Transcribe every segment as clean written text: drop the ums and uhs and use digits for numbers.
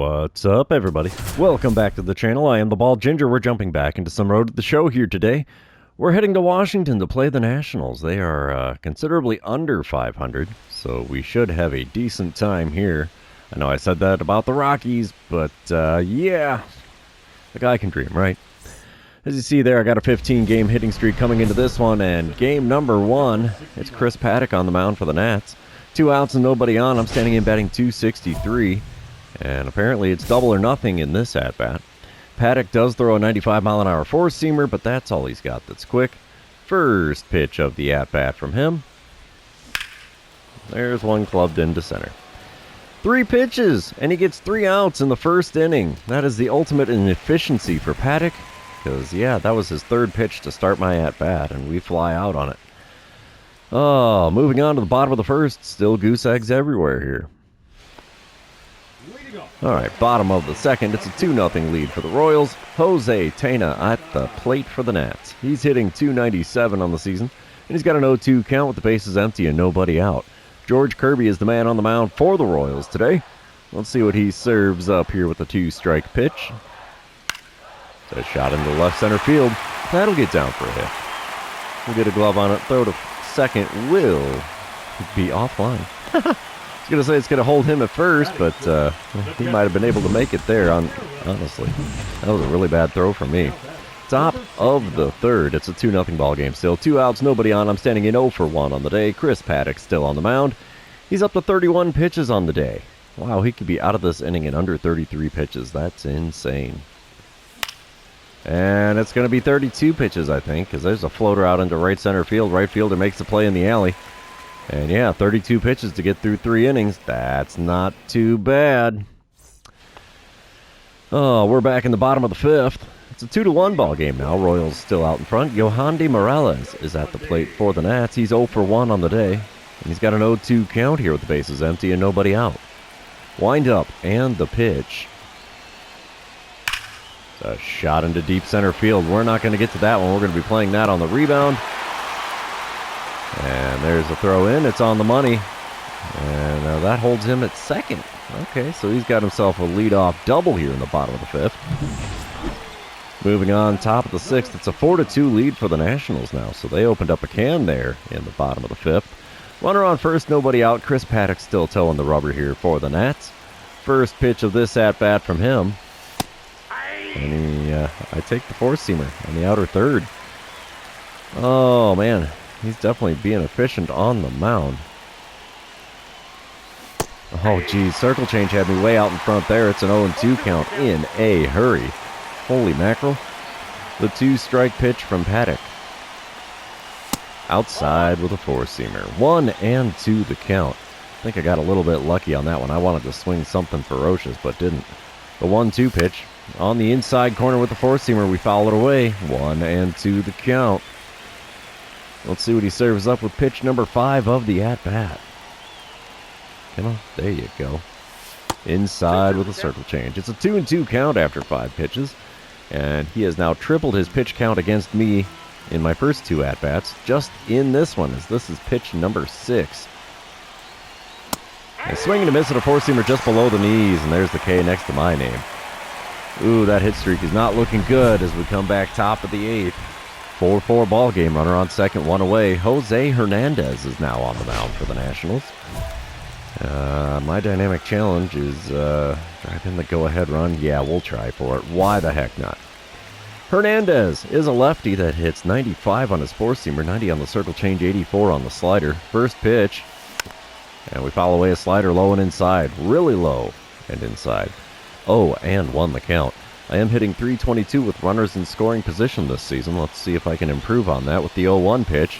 What's up, everybody? Welcome back to the channel. I am the Bald Ginger. We're jumping back into some road to the show here today. We're heading to Washington to play the Nationals. They are considerably under 500, so we should have a decent time here. I know I said that about the Rockies, but yeah, the guy can dream, right? As you see there, I got a 15-game hitting streak coming into this one, and game number one, it's Chris Paddack on the mound for the Nats. 2 outs and nobody on. I'm standing in batting 263. And apparently it's double or nothing in this at-bat. Paddack does throw a 95-mile-an-hour four-seamer, but that's all he's got that's quick. First pitch of the at-bat from him. There's one clubbed into center. 3 pitches, and he gets 3 outs in the first inning. That is the ultimate in efficiency for Paddack, because, yeah, that was his 3rd pitch to start my at-bat, and we fly out on it. Oh, moving on to the bottom of the first. Still goose eggs everywhere here. Alright, bottom of the second, it's a 2-0 lead for the Royals. Jose Tena at the plate for the Nats. He's hitting .297 on the season, and he's got an 0-2 count with the bases empty and nobody out. George Kirby is the man on the mound for the Royals today. Let's see what he serves up here with the 2-strike pitch. It's a shot into left center field. That'll get down for a hit. We'll get a glove on it. Throw to second will be offline. I was going to say it's going to hold him at first, but he might have been able to make it there, honestly. That was a really bad throw from me. Top of the third. It's a 2-0 ball game still. 2 outs, nobody on. I'm standing in 0 for 1 on the day. Chris Paddack still on the mound. He's up to 31 pitches on the day. Wow, he could be out of this inning in under 33 pitches. That's insane. And it's going to be 32 pitches, I think, because there's a floater out into right center field. Right fielder makes the play in the alley. And yeah, 32 pitches to get through 3 innings. That's not too bad. Oh, we're back in the bottom of the 5th. It's a 2-1 ball game now. Royals still out in front. Yohandy Morales is at the plate for the Nats. He's 0 for 1 on the day. And he's got an 0-2 count here with the bases empty and nobody out. Wind up and the pitch. It's a shot into deep center field. We're not going to get to that one. We're going to be playing that on the rebound. And there's a throw in. It's on the money. And that holds him at second. Okay, so he's got himself a leadoff double here in the bottom of the 5th. Moving on, top of the 6th. It's a 4-2 lead for the Nationals now. So they opened up a can there in the bottom of the 5th. Runner on first, nobody out. Chris Paddack still towing the rubber here for the Nats. First pitch of this at-bat from him. And I take the four-seamer on the outer third. Oh, man. He's definitely being efficient on the mound. Oh, geez. Circle change had me way out in front there. It's an 0-2 count in a hurry. Holy mackerel. The 2-strike pitch from Paddack. Outside with a four-seamer. 1-2 the count. I think I got a little bit lucky on that one. I wanted to swing something ferocious, but didn't. The 1-2 pitch. On the inside corner with the four-seamer. We foul it away. 1-2 the count. Let's see what he serves up with pitch number 5 of the at-bat. Come on. There you go. Inside with a circle change. It's a 2-2 count after 5 pitches. And he has now tripled his pitch count against me in my first 2 at-bats. Just in this one, as this is pitch number 6. And swinging a miss at a four-seamer just below the knees. And there's the K next to my name. Ooh, that hit streak is not looking good as we come back top of the 8th. 4-4 ball game. Runner on second, 1 away. Jose Hernandez is now on the mound for the Nationals. My dynamic challenge is drive in the go-ahead run. Yeah, we'll try for it. Why the heck not? Hernandez is a lefty that hits 95 on his four-seamer, 90 on the circle change, 84 on the slider. First pitch. And we foul away a slider low and inside. Really low and inside. 0-1 the count. I am hitting .322 with runners in scoring position this season. Let's see if I can improve on that with the 0-1 pitch.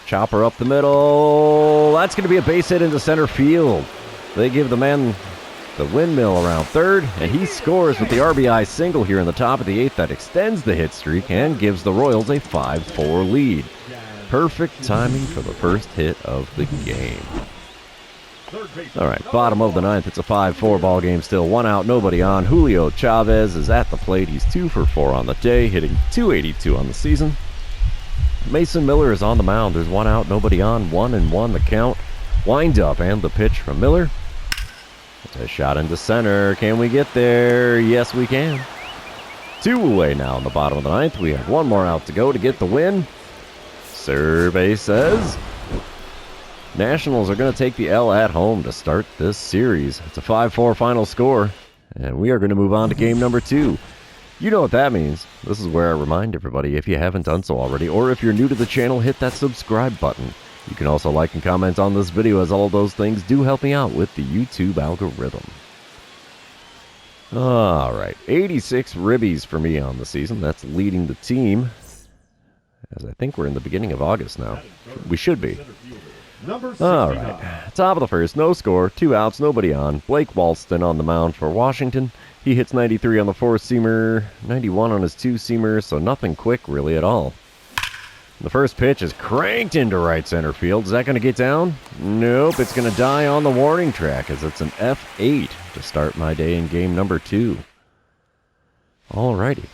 Chopper up the middle. That's going to be a base hit into center field. They give the man the windmill around third, and he scores with the RBI single here in the top of the 8th that extends the hit streak and gives the Royals a 5-4 lead. Perfect timing for the first hit of the game. All right, bottom of the 9th. It's a 5-4 ball game still. 1 out, nobody on. Julio Chavez is at the plate. He's 2 for 4 on the day, hitting .282 on the season. Mason Miller is on the mound. There's 1 out, nobody on. 1-1 the count. Wind up and the pitch from Miller. A shot into center. Can we get there? Yes, we can. 2 away now in the bottom of the 9th. We have 1 more out to go to get the win. Survey says Nationals are going to take the L at home to start this series. It's a 5-4 final score, and we are going to move on to game number 2. You know what that means. This is where I remind everybody, if you haven't done so already, or if you're new to the channel, hit that subscribe button. You can also like and comment on this video, as all those things do help me out with the YouTube algorithm. Alright, 86 ribbies for me on the season. That's leading the team, as I think we're in the beginning of August now. We should be. Alright, top of the first, no score, 2 outs, nobody on. Blake Walston on the mound for Washington. He hits 93 on the 4-seamer, 91 on his 2-seamer, so nothing quick really at all. The first pitch is cranked into right center field. Is that going to get down? Nope, it's going to die on the warning track, as it's an F8 to start my day in game number 2. Alrighty.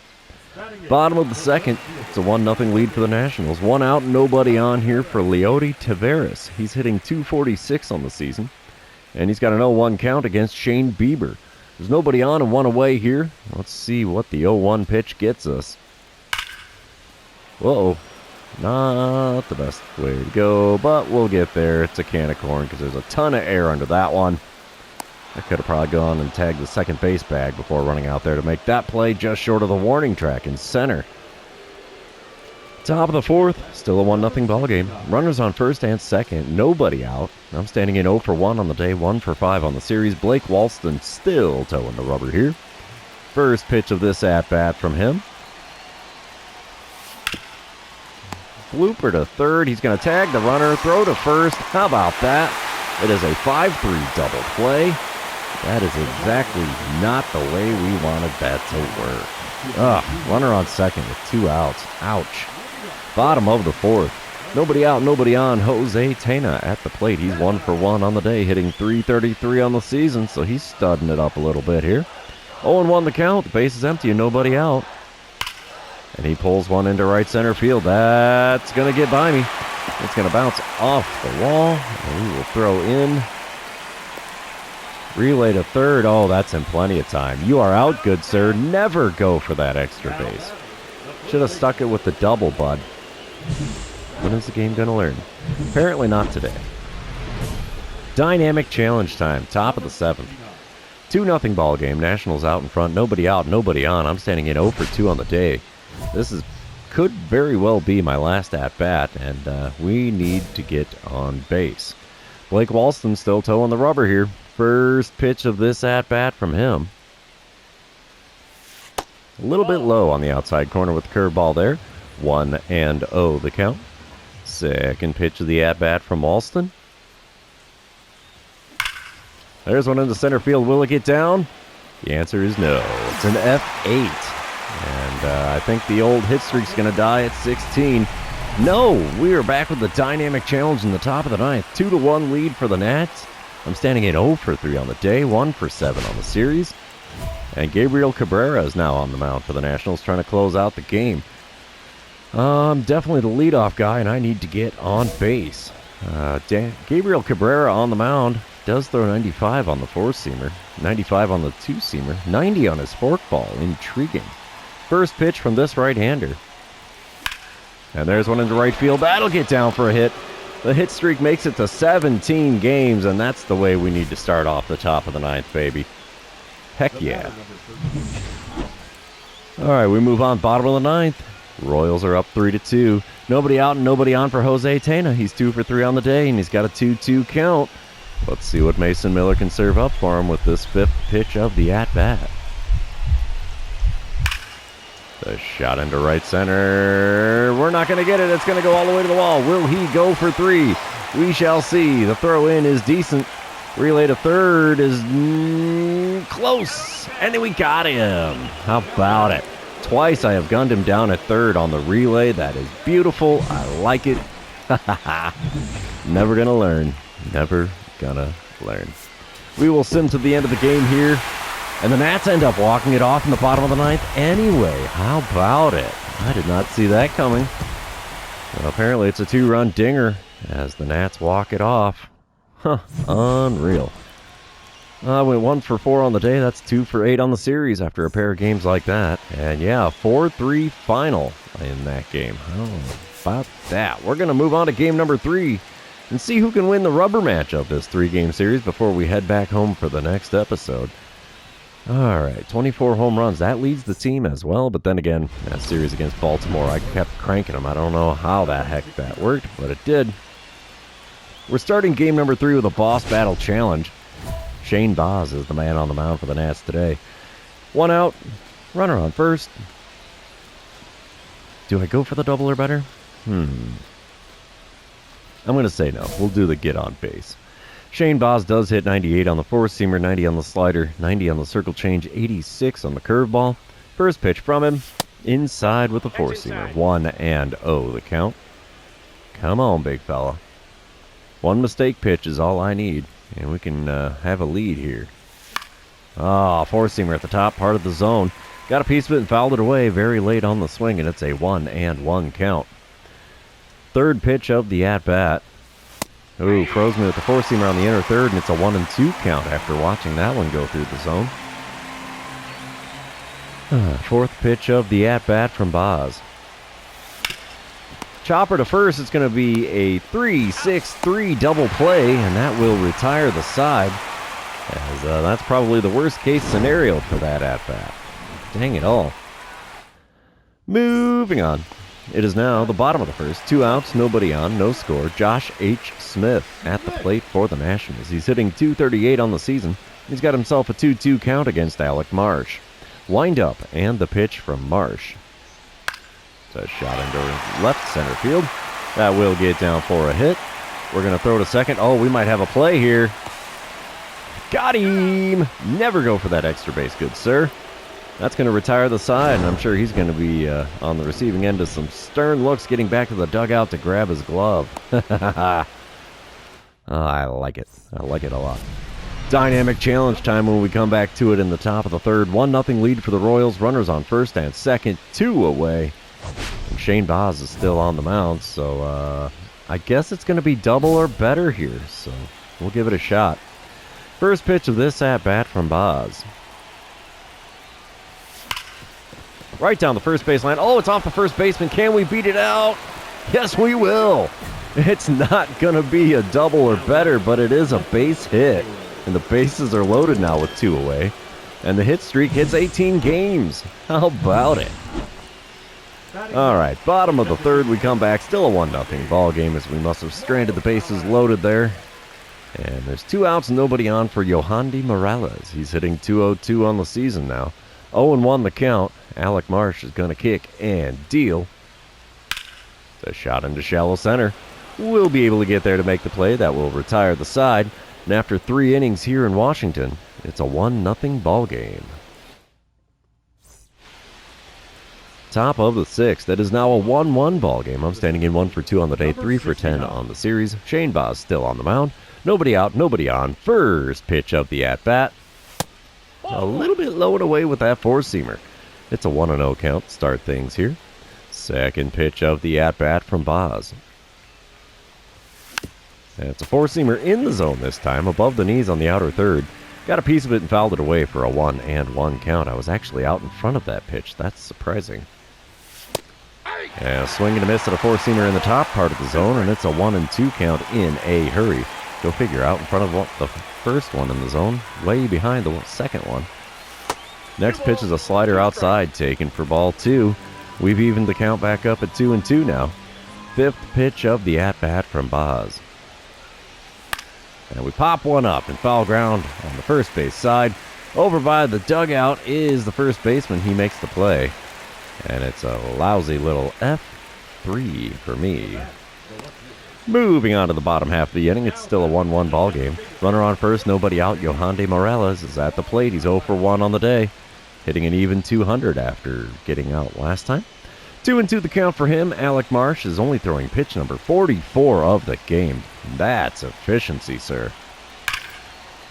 Bottom of the second, it's a 1-0 lead for the Nationals. 1 out, nobody on here for Leody Taveras. He's hitting .246 on the season, and he's got an 0-1 count against Shane Bieber. There's nobody on and 1 away here. Let's see what the 0-1 pitch gets us. Whoa. Not the best way to go, but we'll get there. It's a can of corn because there's a ton of air under that one. I could have probably gone and tagged the second base bag before running out there to make that play just short of the warning track in center. Top of the 4th, still a 1-0 ball game. Runners on first and second, nobody out. I'm standing in 0 for 1 on the day, 1 for 5 on the series. Blake Walston still towing the rubber here. First pitch of this at-bat from him. Blooper to third. He's going to tag the runner, throw to first. How about that? It is a 5-3 double play. That is exactly not the way we wanted that to work. Runner on second with 2 outs. Ouch. Bottom of the 4th. Nobody out, nobody on. Jose Tena at the plate. He's 1 for 1 on the day, hitting .333 on the season, so he's studding it up a little bit here. 0-1 the count. The base is empty and nobody out. And he pulls one into right center field. That's going to get by me. It's going to bounce off the wall. And we will throw in. Relay to third. Oh, that's in plenty of time. You are out, good sir. Never go for that extra base. Should have stuck it with the double, bud. When is the game going to learn? Apparently not today. Dynamic challenge time. Top of the 7th. 2-0 ball game. Nationals out in front. Nobody out, nobody on. I'm standing in 0 for 2 on the day. This could very well be my last at-bat, and we need to get on base. Blake Walston still towing the rubber here. First pitch of this at-bat from him. A little bit low on the outside corner with the curveball there. 1-0 the count. Second pitch of the at-bat from Walston. There's one into center field. Will it get down? The answer is no. It's an F8. And I think the old hit streak's going to die at 16. No, we are back with the dynamic challenge in the top of the 9th. 2-1 lead for the Nats. I'm standing at 0 for 3 on the day, 1 for 7 on the series. And Gabriel Cabrera is now on the mound for the Nationals, trying to close out the game. I'm definitely the leadoff guy, and I need to get on base. Gabriel Cabrera on the mound does throw 95 on the 4-seamer, 95 on the 2-seamer, 90 on his forkball. Intriguing. First pitch from this right-hander. And there's one into right field. That'll get down for a hit. The hit streak makes it to 17 games, and that's the way we need to start off the top of the 9th, baby. Heck yeah. All right, we move on. Bottom of the 9th. Royals are up 3-2. Nobody out and nobody on for Jose Tena. He's 2 for 3 on the day, and he's got a 2-2 count. Let's see what Mason Miller can serve up for him with this 5th pitch of the at-bat. The shot into right center. We're not going to get it. It's going to go all the way to the wall. Will he go for 3? We shall see. The throw in is decent. Relay to third is close. And then we got him. How about it? Twice I have gunned him down at third on the relay. That is beautiful. I like it. Never going to learn. Never going to learn. We will sim to the end of the game here. And the Nats end up walking it off in the bottom of the 9th anyway. How about it? I did not see that coming. Well, apparently it's a 2-run dinger as the Nats walk it off. Huh, unreal. I went 1 for 4 on the day. That's 2 for 8 on the series after a pair of games like that. And yeah, 4-3 final in that game. Oh, about that. We're going to move on to game number 3 and see who can win the rubber match of this 3-game series before we head back home for the next episode. All right, 24 home runs. That leads the team as well. But then again, that series against Baltimore, I kept cranking them. I don't know how the heck that worked, but it did. We're starting game number 3 with a boss battle challenge. Shane Baz is the man on the mound for the Nats today. 1 out, runner on first. Do I go for the double or better? I'm going to say no. We'll do the get on base. Shane Baz does hit 98 on the four-seamer, 90 on the slider, 90 on the circle change, 86 on the curveball. First pitch from him, inside with the four-seamer. 1-0 the count. Come on, big fella. One mistake pitch is all I need, and we can have a lead here. Four-seamer at the top part of the zone. Got a piece of it and fouled it away very late on the swing, and it's a 1-1 count. Third pitch of the at-bat. Ooh, froze me with the four-seamer on the inner third, and it's a 1-2 count after watching that one go through the zone. Fourth pitch of the at-bat from Baz. Chopper to first. It's going to be a 3-6-3 double play, and that will retire the side, as that's probably the worst-case scenario for that at-bat. Dang it all. Moving on. It is now the bottom of the first. 2 outs, nobody on, no score. Josh H. Smith at the plate for the Nationals. He's hitting .238 on the season. He's got himself a 2-2 count against Alec Marsh. Wind up, and the pitch from Marsh. It's a shot into left center field. That will get down for a hit. We're going to throw to second. Oh, we might have a play here. Got him! Never go for that extra base, good sir. That's going to retire the side, and I'm sure he's going to be on the receiving end of some stern looks, getting back to the dugout to grab his glove. I like it. I like it a lot. Dynamic challenge time when we come back to it in the top of the third. 1-0 lead for the Royals. Runners on first and second, 2 away. And Shane Baz is still on the mound, so I guess it's going to be double or better here, so we'll give it a shot. First pitch of this at-bat from Baz. Right down the first baseline. Oh, it's off the first baseman. Can we beat it out? Yes, we will. It's not going to be a double or better, but it is a base hit. And the bases are loaded now with 2 away. And the hit streak hits 18 games. How about it? All right, bottom of the third, we come back. Still a 1-0 ball game, as we must have stranded the bases loaded there. And there's 2 outs and nobody on for Yohandy Morales. He's hitting .202 on the season now. 0-1 the count. Alec Marsh is going to kick and deal. It's a shot into shallow center. We'll be able to get there to make the play. That will retire the side. And after 3 innings here in Washington, it's a 1-0 ball game. Top of the 6th. That is now a 1-1 ball game. I'm standing in 1 for 2 on the day, 3 for 10 on the series. Shane Baz still on the mound. Nobody out, nobody on. First pitch of the at-bat. A little bit low and away with that four-seamer. It's a 1-0 count. Start things here. Second pitch of the at-bat from Baz. And it's a four-seamer in the zone this time, above the knees on the outer third. Got a piece of it and fouled it away for a 1-1 count. I was actually out in front of that pitch. That's surprising. And a swing and a miss at a four-seamer in the top part of the zone, and it's a 1-2 count in a hurry. Go figure, out in front of the first one in the zone, way behind the second one. Next pitch is a slider outside, taken for ball 2. We've evened the count back up at 2-2 now. Fifth pitch of the at-bat from Baz. And we pop one up in foul ground on the first base side. Over by the dugout is the first baseman. He makes the play. And it's a lousy little F3 for me. Moving on to the bottom half of the inning, it's still a 1-1 ball game. Runner on first, nobody out. Yohandy Morales is at the plate. He's 0 for 1 on the day, hitting an even 200 after getting out last time. 2-2 the count for him. Alec Marsh is only throwing pitch number 44 of the game. That's efficiency, sir.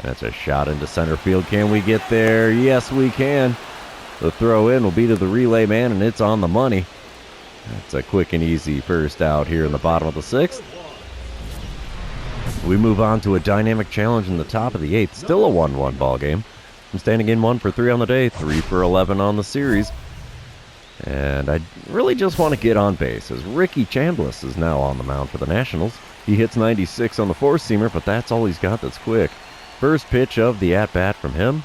That's a shot into center field. Can we get there? Yes, we can. The throw in will be to the relay man, and it's on the money. That's a quick and easy first out here in the bottom of the 6th. We move on to a dynamic challenge in the top of the 8th. Still a 1-1 ball game. I'm standing in 1 for 3 on the day, 3 for 11 on the series. And I really just want to get on base, as Ricky Chambliss is now on the mound for the Nationals. He hits 96 on the four-seamer, but that's all he's got that's quick. First pitch of the at-bat from him.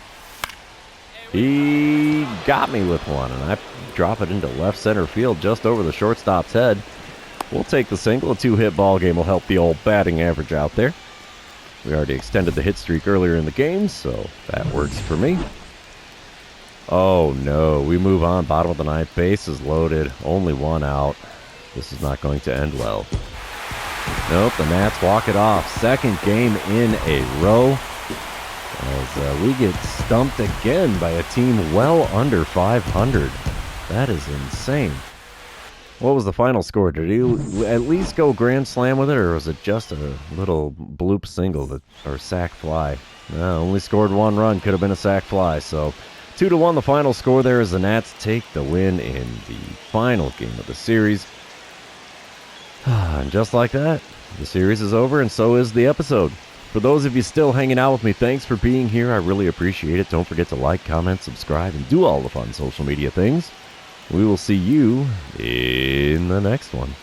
He got me with one, and I drop it into left center field just over the shortstop's head. We'll take the single. A 2-hit ball game will help the old batting average out there. We already extended the hit streak earlier in the game, so that works for me. Oh no, we move on. Bottom of the 9th, base is loaded. Only 1 out. This is not going to end well. Nope, the Nats walk it off. Second game in a row. As we get stumped again by a team well under 500. That is insane. What was the final score? Did he at least go grand slam with it, or was it just a little bloop single or sac fly? No, only scored 1 run. Could have been a sac fly. So 2-1 the final score there as the Nats take the win in the final game of the series. And just like that, the series is over, and so is the episode. For those of you still hanging out with me, thanks for being here. I really appreciate it. Don't forget to like, comment, subscribe, and do all the fun social media things. We will see you in the next one.